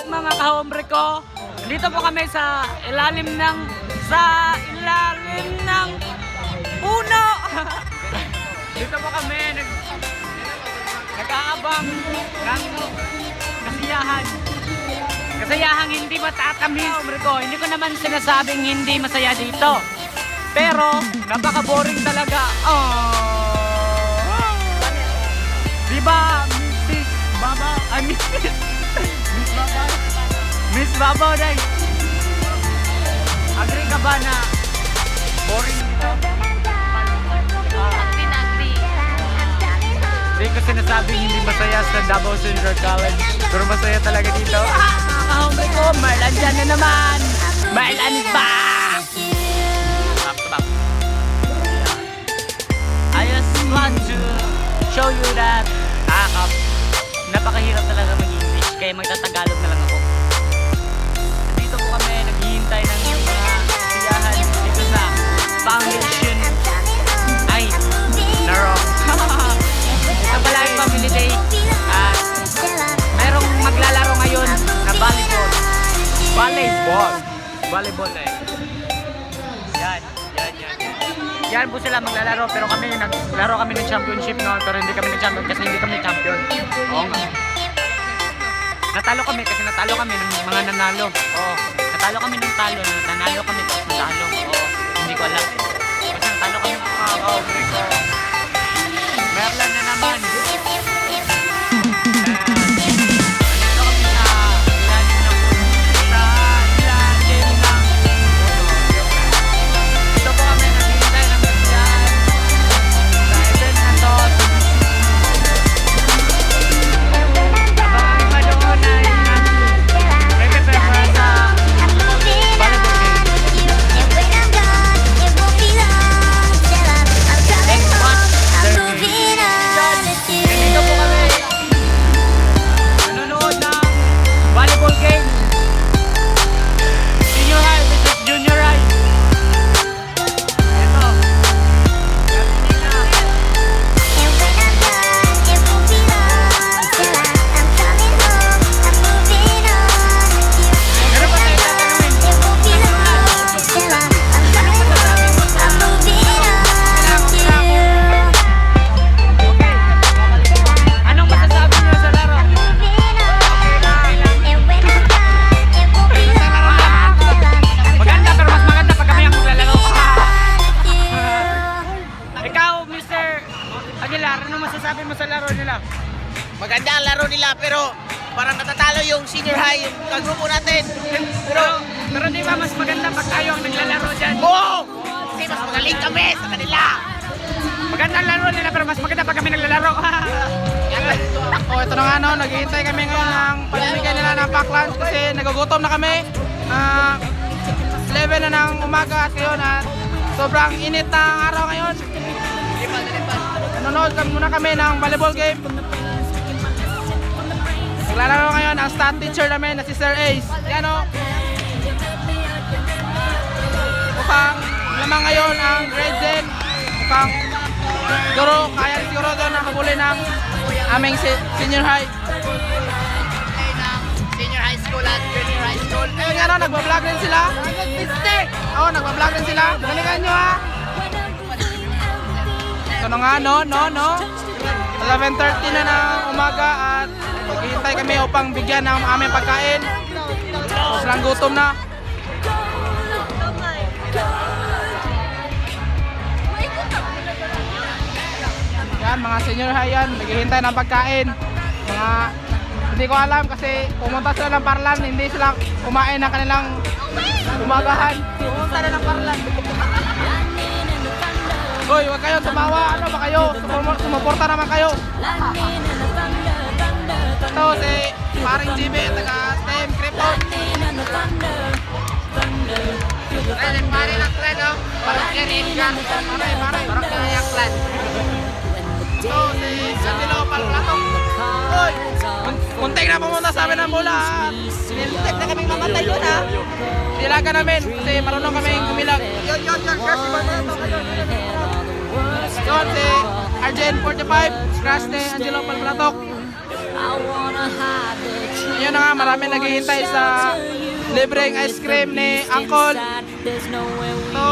mga kahombre ko. Dito po kami sa ilalim ng puno. Dito po kami nag-aabang ng kasiyahan. Kasayahang hindi matatamis. Kahombre ko, hindi ko naman sinasabing hindi masaya dito. Pero napaka-boring talaga. Diba, Mrs. Baba? Miss Babaw, day. Agree ka ba na boring dito? Hindi ko sinasabing hindi masaya sa Davao Central College. Pero masaya talaga dito. Kahombre ko, Marlan dyan na naman. Marlan is back! I just want to show you that napakahirap talaga mag-English, kaya magtatagalog na lang ako. Dito po kami naghihintay ng mga kasiyahan dito sa Foundation. Ay, na-wrong. Ito pala yung Family Day. At merong maglalaro ngayon na volleyball. Volleyball eh. Yan. Yan po sila maglalaro, pero kami naglaro kami ng championship, no? Pero hindi kami nag-champion kasi hindi kami champion. Oo nga. Natalo kami kasi natalo kami ng mga nanalo. Oo. Natalo kami ng talo, nanalo kami tapos natalo. Oo. Hindi ko alam. Kasi natalo kami ng mga kahombre ko. Merlan na naman. Maganda ang laro nila pero parang natatalo yung senior high, yung kagrupo natin. Pero di ba mas maganda pag tayo ang naglalaro dyan? Oo! Kasi mas magaling kami sa kanila. Maganda ang laro nila pero mas maganda pag kami naglalaro. Ito na nga, no, naghihintay kami ngayon ng palamigay nila ng pack lunch kasi nagugutom na kami. 11 na ng umaga at ngayon at sobrang init na ang araw ngayon. Nanonood muna kami ng volleyball game. Naglalaro ngayon ang stat teacher namin na si Sir Ace. Yan o. Mukhang lamang ngayon ang grade 10. Mukhang siguro kaya siguro doon nakabuli ng aming senior high. Senior high school at junior high school. Ayun nga no, nagbablog din sila. Oo, nagbablog din sila. Galingan nyo ha. Ito na nga, no. 11:30 na ng umaga at maghihintay kami upang bigyan ng aming pagkain. Silang gutom na. Yan, mga senior high yan, naghihintay ng pagkain. Hindi ko alam kasi pumunta sila ng Parlan, hindi sila kumain ng kanilang umagahan. Pumunta na ng Parlan. Hoy, huwag kayo tumawa, ano ba kayo? Sumuporta naman kayo. Ito si paring GB, taga Team Krypton. Pare ng clan, no? Parang ganit ka. Parang ganit ang clan. Ito si Sandilo Palplatong. Hoy, muntik na pumunta sa amin ng bola. Muntik na kaming mamatay doon ha. Nilaga namin kasi marunong kaming gumilag. Yun, crush ba na ito? Yun si Arjen 45, crush ni Angelo Palplatok. Ayun na nga, marami naghihintay sa libreng ice cream ni Uncle. Ito,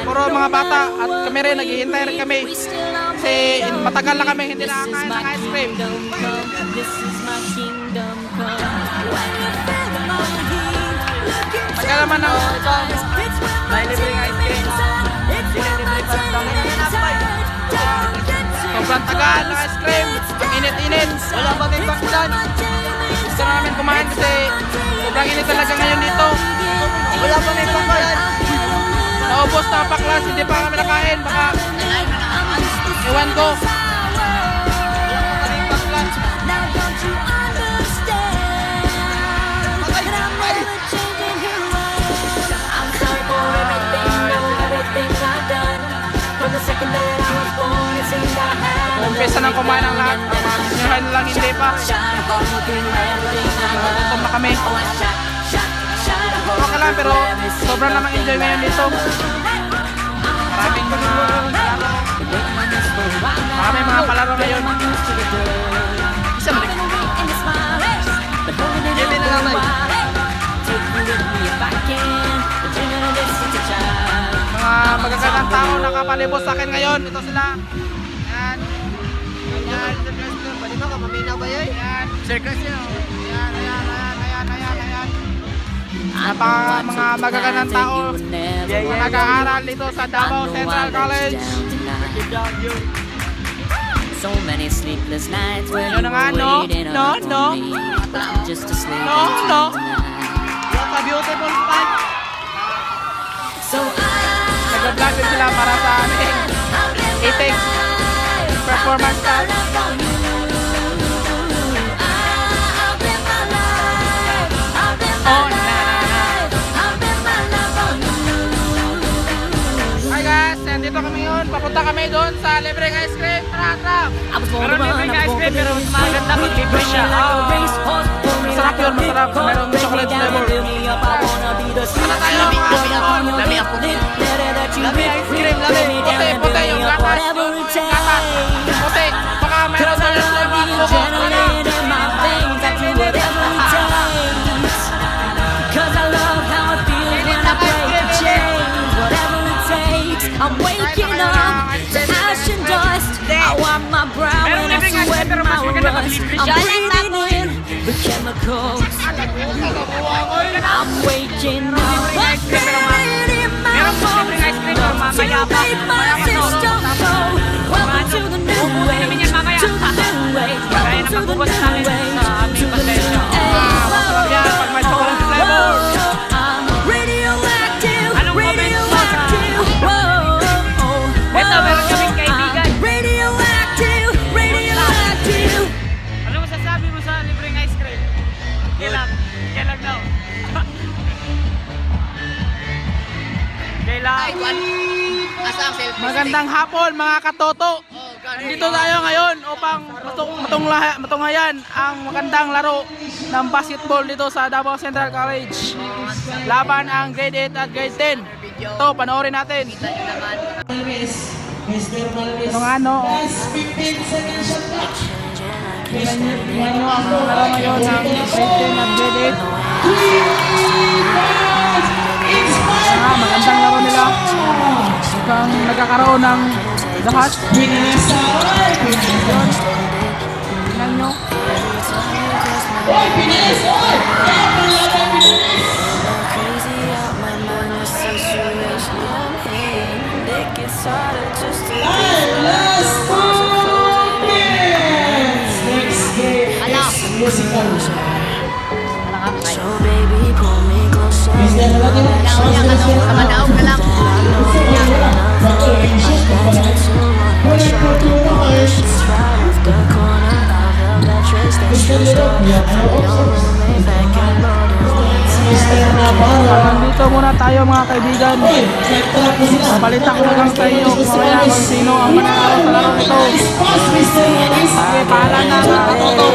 puro mga bata at kami rin, naghihintay rin kami. Kasi matagal na kami hindi nakakain ng ice cream. Tagal naman ng May libreng ice cream. Libre pa sa amin ng tinapay. sobrang tagal ng ice cream. Ang init-init. Wala pa tayong baklan. Gusto na namin kumain kasi sobrang init talaga ngayon dito. Wala pa may baklan. Naubos na ang paklas, hindi pa kami nakain. Baka ewan ko. Umpisa nang kumain ang lahat. Nyahan lang hindi pa. Gutom na kami. Okay lang pero sobrang namang enjoy ngayon dito. Maraming mga palaro ngayon. Isa mo rin. Jimmy na naman. Mga magagandang tao nakapalibot sa akin ngayon. Ito sila. Yan. Yan. Pwede ba kamamina ba yan? Yan. Circus yun. Ayan. Mga magagandang tao. Nag-aaral dito sa Davao Central College. So many sleepless nights where Yun you na nga, were no? waiting No, up no. for me just to sleep No, into no. the night. What a beautiful spot. So Nag-vlog din sila para sa ating itik performance style. Oh, Hi guys, nandito kami yun. Papunta kami doon sa libreng ice cream. Tara. Meron libreng ice cream pero mas maganda pag libre siya. Masarap yun, masarap. Meron chocolate flavor. Tara tayo, mga kapon. Lami ako. Lami ice cream, lami. Puti yung gatas. Yung gatas. Puti. Baka meron doon yung flavor. I'm waking up to ash and dust. I wipe my brow Meron and I libreng ice cream sweat pero mas my maganda pag rust. libre I'm siya. breathing in the chemicals. I'm waking up afraid in my Meron po bones libreng ice cream pero mamaya to pa. make my system so. Welcome to the new way, namin yan mamaya. to the new way, Kaya welcome to the napagbukas new namin way, sa aming to the new pasensya. Masarap yan pag may chocolate flavor. I'm radioactive, Anong comment mo sa- radioactive. Ito, meron kaming kaibigan. I'm radioactive, radioactive. Ano masasabi mo sa libreng ice cream? Kailang daw. Kailang. Magandang hapon mga katoto. Dito tayo ngayon upang matunghayan ang magandang laro ng basketball dito sa Davao Central College. Laban ang grade 8 at grade 10. Ito, panoorin natin. Ito nga no. Tingnan nyo ang laro ngayon ng grade 10 at grade 8. Magandang laro nila. Mukhang nagkakaroon ng lahat. Yun. Tingnan nyo. So baby, pull me closer. Nandito muna tayo mga kaibigan. Balita ko lang sa inyo kung sino ang mananalo sa laro nito. Okay, paalam na mga katoto.